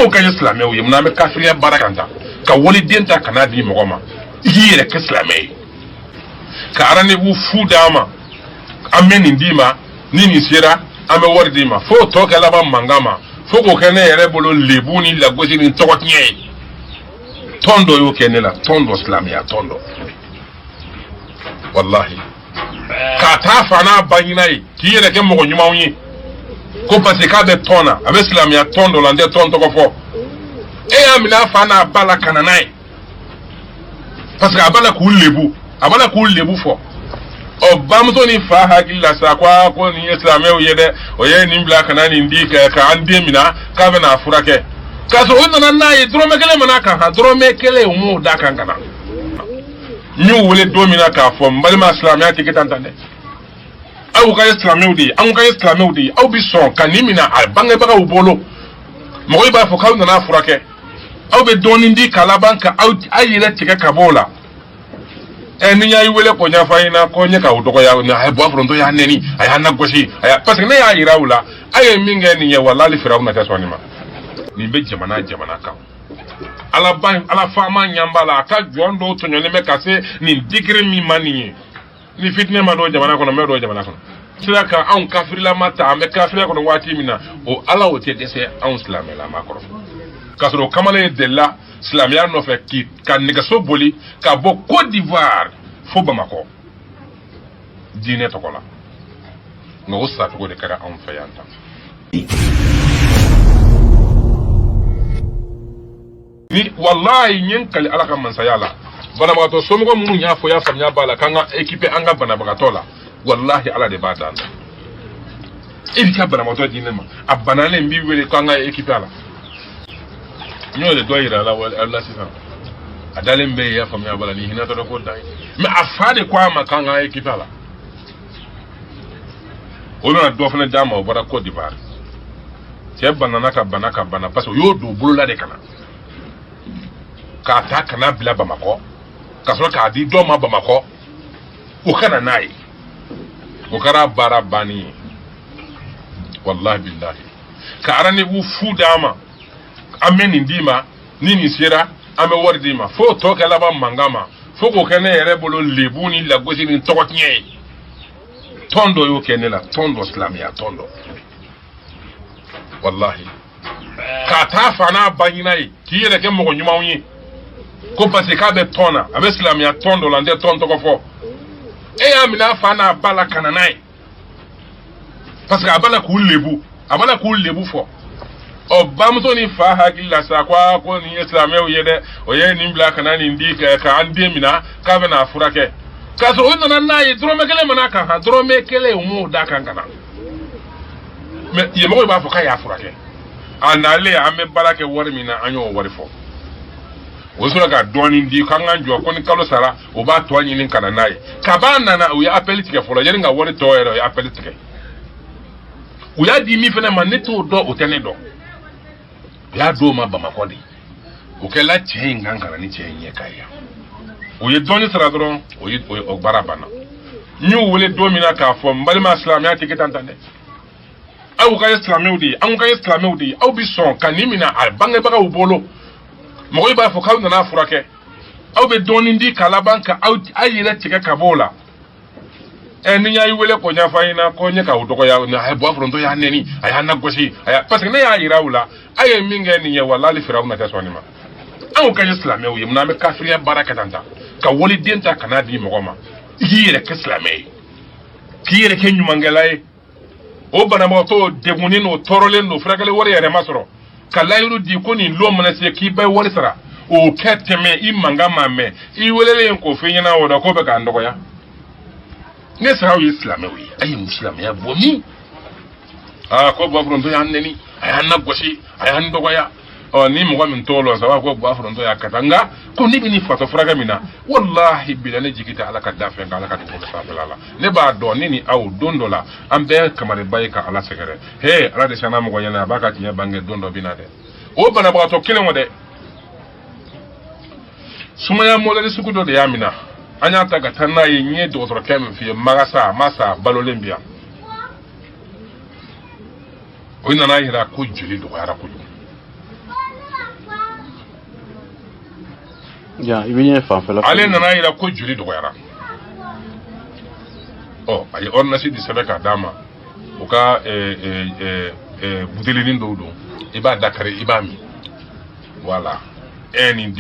an ka islamɛ ye mun an bɛ kafiriya baara kan ta ka waliden ta kana di mɔgɔ ma i k'i yɛrɛ kɛ silamɛ ye ka rendez-vous fu d'a ma an bɛ nin d'i ma ni nin sera an bɛ wari d'i ma fo tɔ kɛ laban mankan ma fo k'o kɛ ne yɛrɛ bolo lebu ni lagosi ni tɔgɔ tiɲɛ ye tɔn dɔ y'o kɛ ne la tɔn dɔ silamɛya tɔn dɔ wallahi k'a taa fa n'a ba ɲina ye k'i yɛrɛ kɛ mɔgɔ ɲumanw ye ko parce que k'a bɛ tɔn na a bɛ silamɛya tɔn dɔ la n tɛ tɔn tɔgɔ fɔ e y'a minɛ a fa n'a ba la ka na n'a ye parce que a b'a la k'u lebu a b'a la k'u lebu fɔ ɔ bamuso ni fa hakili la sa ko nin ye silamɛw ye dɛ o ye nin bila ka na nin di ka an den minɛ k'a bɛ n'a furakɛ k'a sɔrɔ o nana n'a ye dɔrɔmɛ kelen mana kan dɔrɔmɛ kelen o m'o da kan ka na n y'u wele don min na k'a fɔ n balima silamɛya tɛ kɛ tan dɛ aw ka ye silamɛw de ye anw ka ye silamɛw de ye aw bi sɔn ka nin minɛ a bangebagaw bolo mɔgɔw b'a fɔ k'aw nana furakɛ aw bɛ dɔɔnin di k'a laban ka aw yɛrɛ tigɛ ka bɔ o la ni y'a wele ko ɲɛfɔ an ɲɛna ko n ye k'aw dɔgɔya a ye bɔ foronto y'a nɛni a y'a nagosi parce que ne y'a yira u la a ye min kɛ nin ye walahi Firawo na tɛ sɔn nin ma nin bɛ jamana kan ala faama ɲanba la a ka jɔn dɔw tɔɲɔlen bɛ ka se nin digiri min ma nin ye ni fitinɛ ma don jamana kɔnɔ n bɛ don jamana kɔnɔ sira kan anw kafirilama ta an bɛ kafiriya kɔnɔ waati min na o ala o tɛ dɛsɛ anw silamɛlama kɔrɔ k'a sɔrɔ o kamalen delila silamɛya nɔfɛ ka nɛgɛso boli ka bɔ Côte d'Ivoire fo Bamakɔ diinɛ tɔgɔ la nka o sacogo de kɛra anw fɛ yan tan ni wallahi n ye n kali ala ka mansaya la banabagatɔ somɔgɔ minnu y'a fɔ y'a faamuya b'a la k'an ka équipe an ka banabagatɔ la wallahi ala de b'a dan e bi ka banabagatɔ di ne ma a banalen n b'i wele k'an ka équipe a la n y'o de dɔ yira la sisan a dalen bɛ yen y'a faamuya b'a la ni hinɛtɔ dɔ ko dan ye mais a fa de ko a ma k'an ka équipe a la o nana dɔ fana d'a ma o bɔra Côte d'Ivoire cɛ banana ka bana parce que o y'o don bolola de kana k'a ta kana bila Bamakɔ ka sɔrɔ k'a di dɔ ma Bamakɔ o kana n'a ye o kɛra baara bannen ye wallahi billahi ka rendez-vous fu d'a ma an bɛ nin d'i ma ni nin sera an bɛ wari d'i ma fo tɔ kɛ laban mankan ma fo k'o kɛ ne yɛrɛ bolo lebu ni lagosi ni tɔgɔ tiɲɛ ye tɔn dɔ y'o kɛ ne la tɔn dɔ silamɛya tɔn dɔ wallahi k'a taa fa n'a ba ɲina ye k'i yɛrɛ kɛ mɔgɔ ɲumanw ye ko parce que k'a bɛ tɔn na a bɛ silamɛya tɔn dɔ la n tɛ tɔn tɔgɔ fɔ e y'a minɛ a fa n'a ba la ka na n'a ye parce que a b'a la k'u lebu fɔ ɔ bamuso ni fa hakili la sa ko nin ye silamɛw ye dɛ o ye nin bila ka na nin di ka an den minɛ k'a bɛ n'a furakɛ k'a sɔrɔ o nana n'a ye dɔrɔmɛ kelen mana kan dɔrɔmɛ kelen o m'o da kan ka na mais yemɔgɔw b'a fɔ k'a y'a furakɛ a nalen an bɛ baara kɛ wari min na an y'o wari fɔ o sɔrɔ ka dɔɔnin di k'an k'an jɔ ko ni kalo sara o b'a tɔ ɲini ka na n'a ye kab'a nana u ye appel tigɛ fɔlɔ yanni ka wari tɔ yɛrɛ o ye appel tigɛ u y'a di min fana ma ne t'o dɔn o tɛ ne dɔn u y'a d'o ma Bamakɔ de o kɛla cɛ in kan ka na ni cɛ in ɲɛ ka ye o ye dɔɔnin sara dɔrɔn o baara banna n y'u wele don min na k'a fɔ n balima silamɛya tɛ kɛ tan dɛ aw ka ye silamɛw de ye anw ka ye silamɛw de ye aw bi sɔn ka nin minɛ a bangebagaw bolo mɔgɔw b'a fɔ k'aw nana furakɛ aw bɛ dɔɔnin di k'a laban ka aw yɛrɛ tigɛ ka bɔ o la ni y'a wele ko ɲɛfɔ an ɲɛna ko n ye k'aw dɔgɔya a ye bɔ foronto y'a nɛni a y'a nagosi parce que ne y'a yira u la a ye min kɛ nin ye walahi Firawo na tɛ sɔn nin ma anw ka ye silamɛw ye mun an bɛ kafiriya baara kɛ tan ka waliden ta kana di mɔgɔ ma i k'i yɛrɛ kɛ silamɛ ye k'i yɛrɛ kɛ ɲumankɛla ye o banabagatɔ degunnen n'o tɔɔrɔlen n'o furakɛli wari yɛrɛ ma sɔrɔ ka layiru di ko nin lon mana se k'i bɛ wari sara o kɛ tɛmɛ i mankan ma mɛn i welelen k'o f'i ɲɛna o la k'o bɛ k'an dɔgɔya ne saraw ye silamɛw ye a ye mun silamɛya bɔ min ko bɔ foronto y'an nɛni a y'an nagosi a y'an dɔgɔya ni mɔgɔ min t'o lɔ saba ko bɔ foronto y'a kata nka ko ne bɛ nin fatɔ furakɛ min na walahi bila ne jigi tɛ ala ka da fɛn kan ala ka dugukolo sanfɛla la ne b'a dɔn ne ni aw don dɔ la an bɛɛ kamariba ye ka ala sɛgɛrɛ he ala de sɛnɛ mɔgɔ ɲɛna a b'a ka tiɲɛ bange don dɔ bɛ na dɛ o banabagatɔ kelen o dɛ sumaya mɔdɛli sugu dɔ de y'a minɛ an y'a ta ka taa n'a ye n ye dɔgɔtɔrɔkɛ min f'i ye magasa a ma sa balolen bi yan o nana yira ko joli dɔgɔyara kojugu ya ibinye fanfela ale nana ira ko joli dogoyara ay ordonnance di sebeka dama o ka butelinin do do iba dakare iba mi voilà ND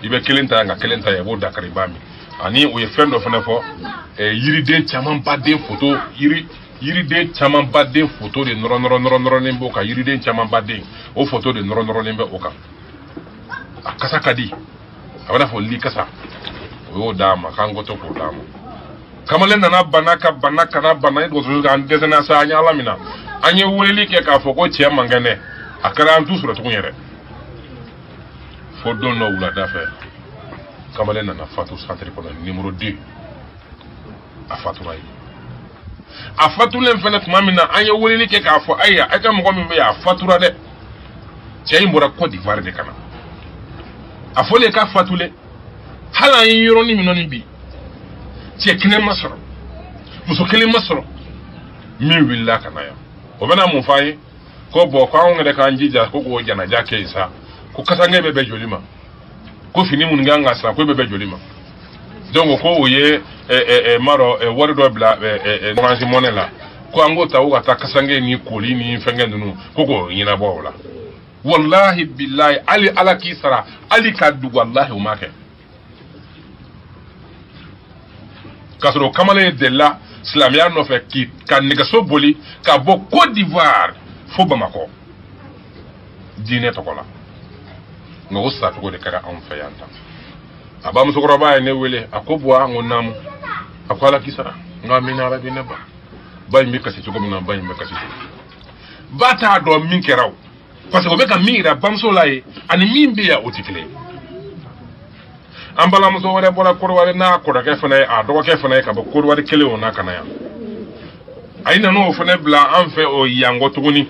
ibe kelenta nga kelenta ya bo dakare iba mi ani o ye fɛn dɔ fɛnɛ fɔ yiriden caman baden photo yiriden caman baden photo de nɔrɔlen b'o kan yiriden caman baden o photo de nɔrɔlen bɛ o kan a kasa ka di a bɛna fɔ li kasa o y'o d'a ma k'an gɔtɔ k'o d'a ma kamalen nana bana kana bana e dɔgɔtɔrɔso kan an dɛsɛnna sa an ye ala minna an ye weleli kɛ k'a fɔ ko cɛ man kɛnɛ a kɛra an t'u sɔrɔ tugun yɛrɛ fo don dɔ wulada fɛ kamalen nana fatu centre kɔnɔ numéro 2 a fatura ye a fatulen fɛnɛ tuma min na an ye weleli kɛ k'a fɔ ayiwa a ka mɔgɔ min bɛ yen a fatura dɛ cɛ in bɔra Côte d'Ivoire de ka na a fɔlen k'a fatulen hali an ye yɔrɔnin min nɔ bi cɛ kelen ma sɔrɔ muso kelen ma sɔrɔ min wulila ka na yan o bɛna mun fɔ an ye ko bɔn ko anw yɛrɛ k'an jija ko k'o janaja kɛ yen sa ko kasange bɛ bɛn joli ma ko fini minnu kan ka san ko bɛ bɛn joli ma donc ko o ye maro wari dɔ bila Orange Money la ko an k'o ta o ka taa kasange ni koli ni fɛnkɛ ninnu ko k'o ɲɛnabɔ o la wallahi billahi ali ala k'i sara ali ka dugu wallahi o ma kɛ k'a sɔrɔ kamalen delila silamɛya nɔfɛ ka nɛgɛso boli ka bɔ Côte d'Ivoire fo Bamakɔ diinɛ tɔgɔ la nka o sacogo de kɛra anw fɛ yan tan a ba musokɔrɔba ye ne wele a ko buwa n ko naamu a ko ala k'i sara n ko amina arabi ne ba in bɛ kasi cogo min na ba in bɛ kasi cogo ba t'a dɔn min kɛra o parce que o bɛ ka min yira bamuso la ye ani min bɛ yan o tɛ kelen ye an balimamuso wɛrɛ bɔra Kɔrɔwari n'a kɔrɔkɛ fana ye a dɔgɔkɛ fana ye ka bɔ Kɔrɔwari kelen o n'a ka na yan a ye nana o fana bila an fɛ o yan kɔ tuguni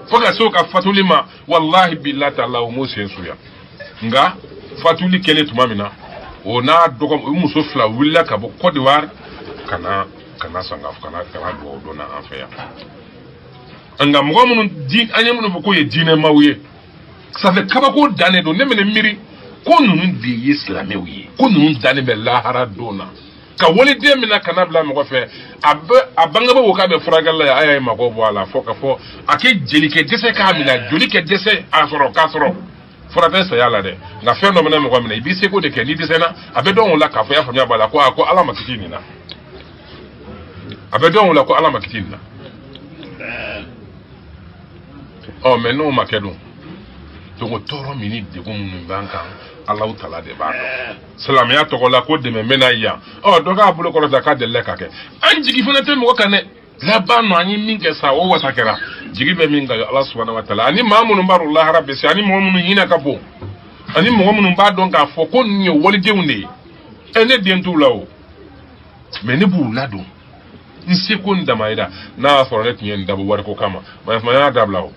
fo ka se o ka fatuli ma wallahi billahi ta'ala o m'o sen suya nka fatuli kɛlen tuma min na o n'a dɔgɔ o muso fila wulila ka bɔ Côte d'Ivoire ka na sangaf ka na dugawu dɔn an fɛ yan nka mɔgɔ minnu an ye minnu fɔ k'o ye diinɛmaw ye ça fait kabako dannen don ne mɛnɛ miiri ko ninnu de ye silamɛw ye ko ninnu dannen bɛ lahara don na ka waliden min na kana bila mɔgɔ fɛ a bangebaaw k'a bɛ furakɛli la yan a y'a ye mago bɔ a la fo ka fɔ a kɛ jelikɛ dɛsɛ k'a minɛ joli kɛ dɛsɛ a sɔrɔ k'a sɔrɔ fura tɛ saya la dɛ nka fɛn dɔ minɛ mɔgɔ minɛ i b'i seko de kɛ n'i dɛsɛra a bɛ dɔn o la k'a fɔ i y'a faamuya b'a la ko ala ma kisi nin na a bɛ dɔn o la ko ala ma kisi nin na mɛ n'o ma kɛ dun donc tɔɔrɔ min ni degun minnu b'an kan Alahu Taala de b'a dɔn silamɛya tɔgɔ la ko dɛmɛ bɛ na yan dɔ k'a bolo kɔrɔta k'a delila ka kɛ an jigi fana tɛ mɔgɔ kan dɛ laban nɔ an ye min kɛ sa o wasa kɛra jigi bɛ min kan Ala subahanahu wa taala ani maa minnu b'a dɔn lahara bɛ se ani mɔgɔ minnu hinɛ ka bon ani mɔgɔ minnu b'a dɔn k'a fɔ ko nin ye walidenw de ye ne den t'u la o mais ne b'u ladon n seko n damayira n'a y'a sɔrɔ ne tun ye nin dabɔ wariko kama mais n y'a dabila o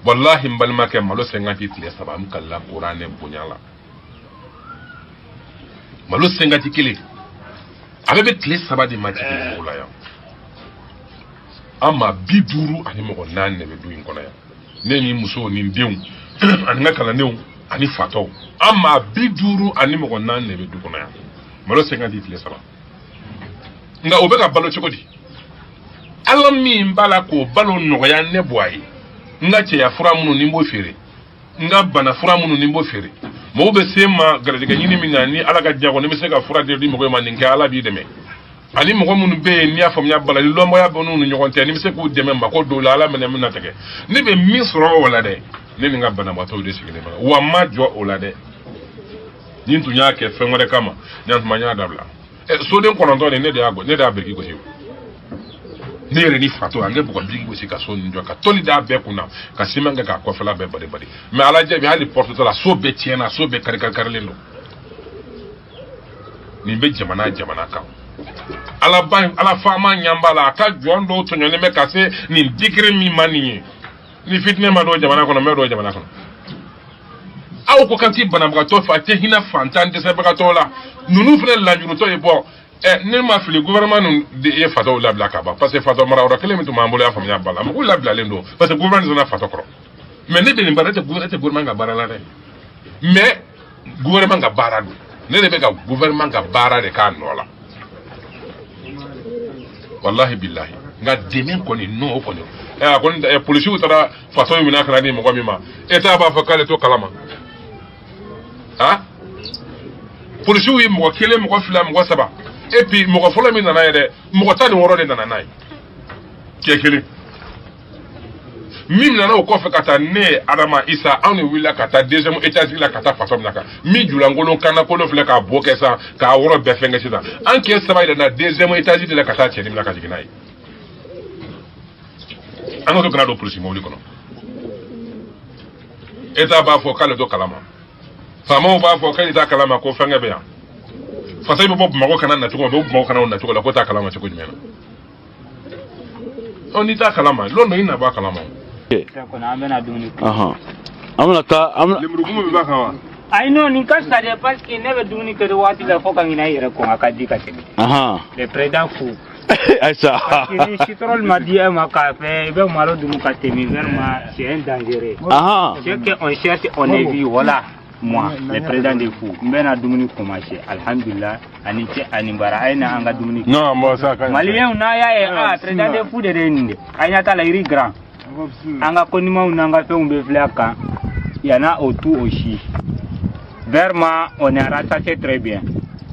wallahi n balimakɛ malo 50 tile 3 n kalila kuranɛ bonya la malo 51 a bɛ bɛ tile 3 de ma jigin o la yan an maa 50 ani mɔgɔ 4 de bɛ du in kɔnɔ yan ne ni musow ni denw ani n ka kalandenw ani fatɔw an maa 50 ani mɔgɔ 4 de bɛ du kɔnɔ yan malo 50 tile 3 nka o bɛ ka balo cogo di ala min b'a la k'o balo nɔgɔya ne bɔ a ye n ka cɛya fura minnu ni n b'o feere n ka bana fura minnu ni n b'o feere mɔgɔw bɛ se n ma garijɛgɛ ɲini min na ni ala ka diɲɛ kɔnɔ ne bɛ se ka fura di mɔgɔw ma nin kɛ ala b'i dɛmɛ ani mɔgɔ minnu bɛ yen n'i y'a faamuya bala ni lɔnbɔya bɛ n'u ni ɲɔgɔn cɛ ni bɛ se k'u dɛmɛ mako dɔw la ala minɛ min na tigɛ ne bɛ min sɔrɔ o la dɛ ne ni n ka banabaatɔw de sigilen bɛ wa n ma jɔ o la dɛ ni n tun y'a kɛ fɛn wɛrɛ kama ne tun y'a dabila soden 9 de ne de y'a biriki gosi ne yɛrɛ ni fatɔ an kɛ bɔgɔ biriki gosi ka so nin jɔ ka tɔli d'a bɛɛ kunna ka siman kɛ k'a kɔfɛla bɛɛ bari mais ala jaabi hali porte la so bɛɛ tiɲɛna so bɛɛ karilen don nin bɛ jamana kan ala faama ɲanba la a ka jɔn dɔw tɔɲɔlen bɛ ka se nin digiri min ma nin ye ni fitinɛ ma don jamana kɔnɔ n bɛ don jamana kɔnɔ aw ko kan t'i banabagatɔ fɛ a tɛ hinɛ fantan dɛsɛbagatɔ la ninnu fana lajurutɔ ye bɔ ne ma fili gouvernement ninnu ye fatɔw labila ka ban parce que fatɔ marayɔrɔ kelen min tun b'an bolo y'a faamuya ba la mɔgɔw labilalen don parce que gouvernement donna fatɔ kɔrɔ mais ne bɛ nin baara ne tɛ gouvernement ka baara la dɛ mais gouvernement ka baara don ne de bɛ ka gouvernement ka baara de k'a nɔ la wallahi billahi nka dɛmɛ kɔni n'o kɔni a kɔni polisiw taara faso min kana ni mɔgɔ min ma État b'a fɔ k'ale to kalama polisiw ye mɔgɔ kelen mɔgɔ fila mɔgɔ saba et puis mɔgɔ fɔlɔ min nana yɛrɛ mɔgɔ 16 de nana n'a ye cɛ kelen min nana o kɔfɛ ka taa ne Adama Isa anw de wulila ka taa deuxième étage la ka taa faso min na kan min julankolon kana kolon filɛ k'a bɔ kɛ sisan k'a wɔrɔ bɛɛ fɛngɛ sisan an kɛ saba yɛrɛ deuxième étage de la ka taa cɛ min na ka jigin n'a ye an ka to kana don polisi mɔbili kɔnɔ État b'a fɔ k'ale to kalama faamaw b'a fɔ k'ale t'a kalama ko fɛngɛ bɛ yan faso bɛ bɔ Bamakɔ kana nacogo bɛ bɔ Bamakɔ kana nacogo la ko t'a kalama cogo jumɛn na n'i t'a kalama lɔndɔ i na b'a kalama I know ni ka sare parce que ne be duni ke wati la foka ngina yere ko akadi ka temi le président fou Aïssa ni citrol ma dia ma ka fe be malo dumu ka temi vraiment c'est un danger c'est que on cherche on est vu voilà moi le président des fous mbena dumuni commencer alhamdulillah ani ci ani bara ayna anga dumuni non mo sa ka malien na ya président des fous de reninde ayna ta la iri grand anga konima unanga fe umbe flaka yana autour aussi. Vraiment, on est rattaché très bien.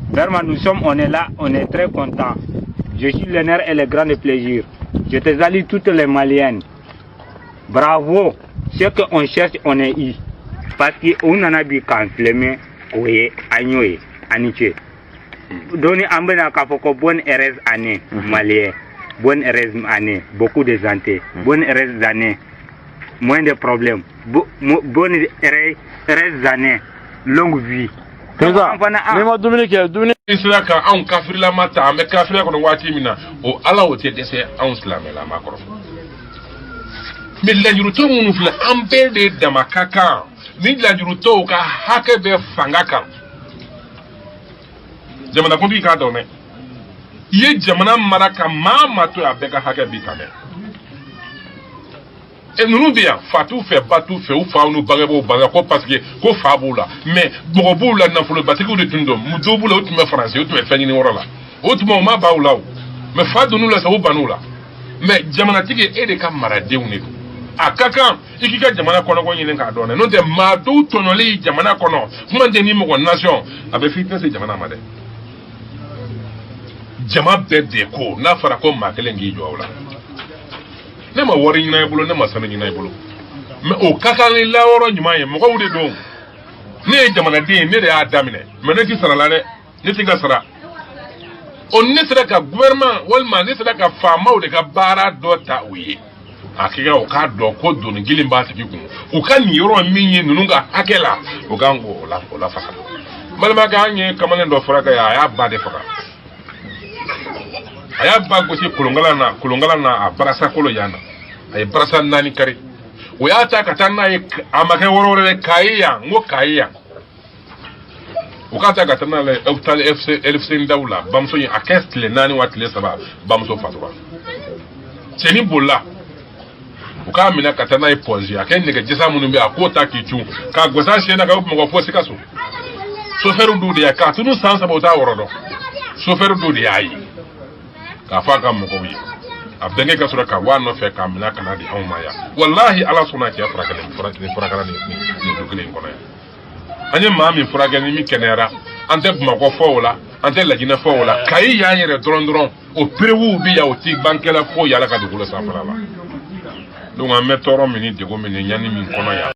Vraiment, nous sommes, on est là, on est très contents. Je suis l'honneur et le grand plaisir. Je te salue toutes les Maliennes. Bravo. Ce qu'on cherche, on est ici. Parce qu'on en a vu qu'un flemme, oui, agnoé, aniché. Donnez un bon acapoko, bonne heureuse année, Malien. Bonne heureuse année, beaucoup de santé. Bonne heureuse année, moins de problèmes. Bonne heureuse année. Longue vie. C'est ça. Mais moi, Dominique. Isla ka an kafirila mata an bɛ kafirila kɔnɔ waati min na o ala o tɛ dɛsɛ anw silamɛla ma kɔrɔ mais lajurutɔ minnu filɛ an bɛɛ de dama ka kan ni lajurutɔw ka hakɛ bɛ fanga kan jamanakuntigi k'a dɔn dɛ i ye jamana mara ka maa ma to a bɛɛ ka hakɛ b'i kan dɛ ninnu bɛ yan fa t'u fɛ ba t'u fɛ u faw n'u bangebaaw bange ko parce que ko fa b'u la mais mɔgɔ b'u la nafolobatigiw de tun don dɔw b'u la o tun bɛ faransi o tun bɛ fɛn ɲini yɔrɔ la o tuma o ma b'aw la o mais fa donn'u la sa u ban'u la mais jamanatigi e de ka maradenw de don a ka kan i k'i ka jamana kɔnɔko ɲini k'a dɔn dɛ n'o tɛ maa dɔw tɔɲɔlen jamana kɔnɔ kuma tɛ ni mɔgɔ nation a bɛ fitinɛ se jamana ma dɛ jama bɛɛ de ko n'a fɔra ko maa kelen k'i jɔ o la ne ma wari ɲina i bolo ne ma sanu ɲina i bolo mais o ka kan ni layɔrɔ ɲuman ye mɔgɔw de don ne ye jamanaden ne de y'a daminɛ mais ne ti sara la dɛ ne ti ka sara o ne sera ka gouvernement walima ne sera ka faamaw de ka baara dɔ ta u ye a kɛ o k'a dɔn ko doni gili b'a tigi kun u ka nin yɔrɔ min ye ninnu ka hakɛ la o kan k'o la faga balimakɛ an ye kamalen dɔ furakɛ a y'a ba de faga a y'a ba gosi kolonkala na a barasa kolo yan na a ye barasa 4 kari o y'a ta ka taa n'a ye a ma kɛ wɔɔrɔ wɛrɛ k'a ye yan n ko k'a ye yan o k'a ta ka taa n'a ye FC daw la bamuso in a kɛ tile 4 wa tile 3 bamuso fatura cɛnin bolila u k'a minɛ ka taa n'a ye pɔnzi a kɛ nɛgɛjɛsa minnu bɛ yen a k'o ta k'i cun k'a gosa sen na ka mɔgɔ fo Sikaso chauffeur dɔw de y'a k'a tunu san 3 o t'a wɔrɔ dɔn chauffeur dɔw de y'a ye k'a fɔ a ka mɔgɔw ye a bɛnkɛ ka sɔrɔ ka waa nɔfɛ k'a minɛ ka na di anw ma yan walahi ala sɔnna cɛ furakɛla nin du kelen in kɔnɔ yan an ye maa min furakɛ ni min kɛnɛyara an tɛ Bamakɔ fɔ o la an tɛ Laginɛ fɔ o la Kayi y'an yɛrɛ dɔrɔn o perewu bi yan o ti bankɛla fo yala ka dugukolo sanfɛla la donc an bɛ tɔɔrɔ min ni degun min ni ɲani min kɔnɔ yan